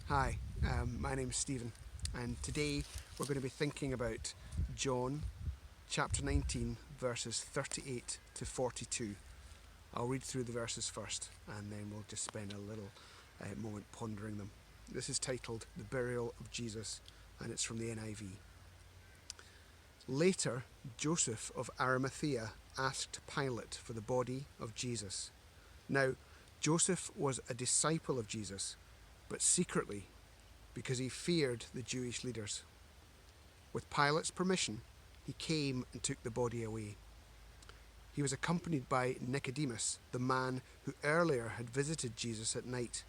Hi, my name is Stephen, and today we're going to be thinking about John chapter 19, verses 38 to 42. I'll read through the verses first, and then we'll just spend a little moment pondering them. This is titled The Burial of Jesus, and it's from the NIV. Later, Joseph of Arimathea asked Pilate for the body of Jesus. Now, Joseph was a disciple of Jesus, but secretly, because he feared the Jewish leaders. With Pilate's permission, he came and took the body away. He was accompanied by Nicodemus, the man who earlier had visited Jesus at night.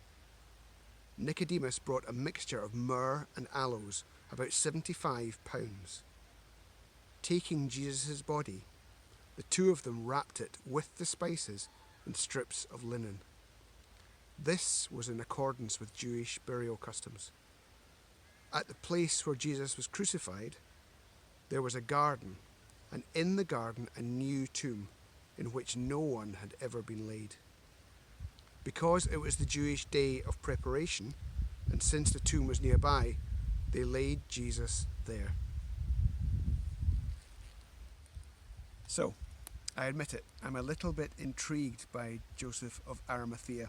Nicodemus brought a mixture of myrrh and aloes, about 75 pounds. Taking Jesus' body, the two of them wrapped it with the spices in strips of linen. This was in accordance with Jewish burial customs. At the place where Jesus was crucified, there was a garden, and in the garden a new tomb, in which no one had ever been laid. Because it was the Jewish day of preparation, and since the tomb was nearby, they laid Jesus there. So, I admit it, I'm a little bit intrigued by Joseph of Arimathea.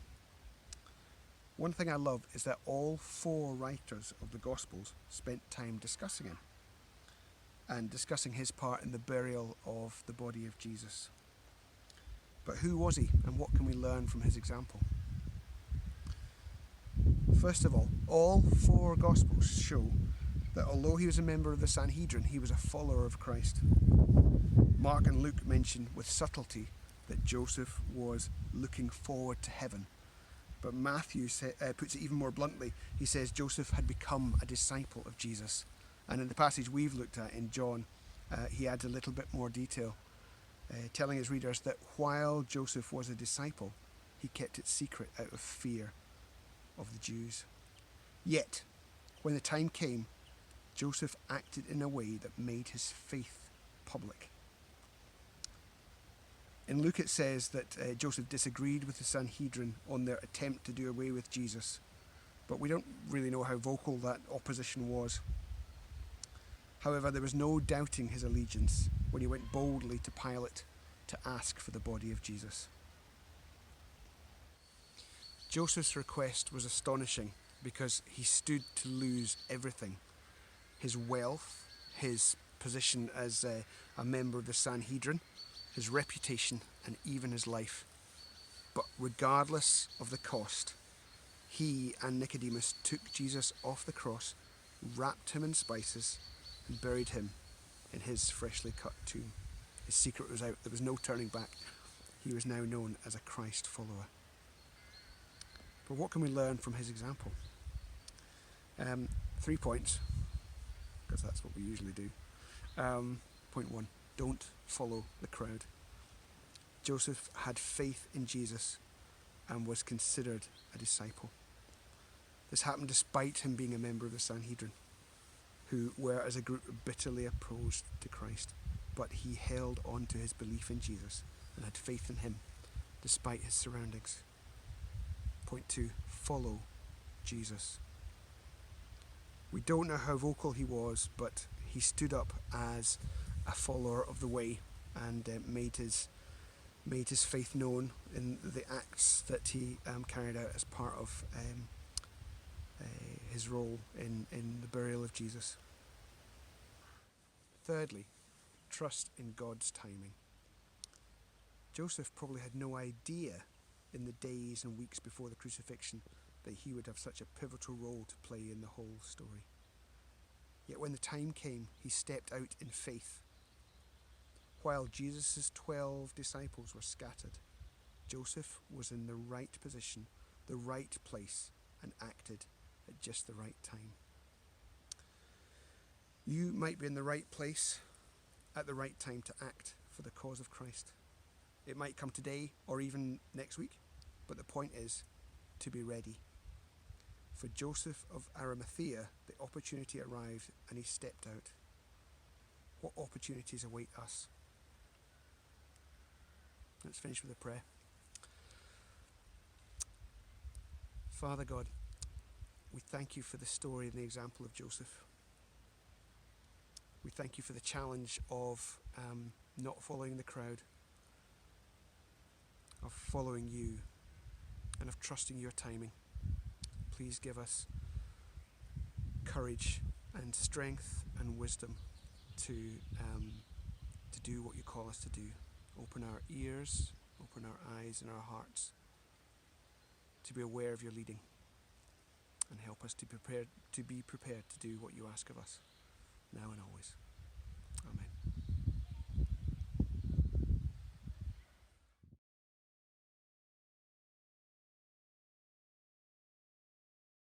One thing I love is that all four writers of the Gospels spent time discussing him and discussing his part in the burial of the body of Jesus. But who was he, and what can we learn from his example? First of all four Gospels show that although he was a member of the Sanhedrin, he was a follower of Christ. Mark and Luke mention with subtlety that Joseph was looking forward to heaven. But Matthew puts it even more bluntly. He says Joseph had become a disciple of Jesus. And in the passage we've looked at in John, he adds a little bit more detail, telling his readers that while Joseph was a disciple, he kept it secret out of fear of the Jews. Yet, when the time came, Joseph acted in a way that made his faith public. In Luke it says that Joseph disagreed with the Sanhedrin on their attempt to do away with Jesus, but we don't really know how vocal that opposition was. However, there was no doubting his allegiance when he went boldly to Pilate to ask for the body of Jesus. Joseph's request was astonishing because he stood to lose everything: his wealth, his position as a member of the Sanhedrin, his reputation, and even his life. But regardless of the cost, he and Nicodemus took Jesus off the cross, wrapped him in spices, and buried him in his freshly cut tomb. His secret was out. There was no turning back. He was now known as a Christ follower. But what can we learn from his example? 3 points, because that's what we usually do. Point 1. Don't follow the crowd. Joseph had faith in Jesus and was considered a disciple. This happened despite him being a member of the Sanhedrin, who were as a group bitterly opposed to Christ. But he held on to his belief in Jesus and had faith in him despite his surroundings. Point 2. Follow Jesus. We don't know how vocal he was, but he stood up as a follower of the way and made his faith known in the acts that he carried out as part of his role in the burial of Jesus. Thirdly, trust in God's timing. Joseph probably had no idea in the days and weeks before the crucifixion that he would have such a pivotal role to play in the whole story. Yet when the time came, he stepped out in faith. While Jesus' 12 disciples were scattered, Joseph was in the right position, the right place, and acted at just the right time. You might be in the right place at the right time to act for the cause of Christ. It might come today or even next week, but the point is to be ready. For Joseph of Arimathea, the opportunity arrived and he stepped out. What opportunities await us? Let's finish with a prayer. Father God, We thank you for the story and the example of Joseph. We thank you for the challenge of not following the crowd, of following you, and of trusting your timing. Please give us courage and strength and wisdom to do what you call us to do. Open our ears, open our eyes and our hearts to be aware of your leading, and help us to be prepared to do what you ask of us, now and always. Amen.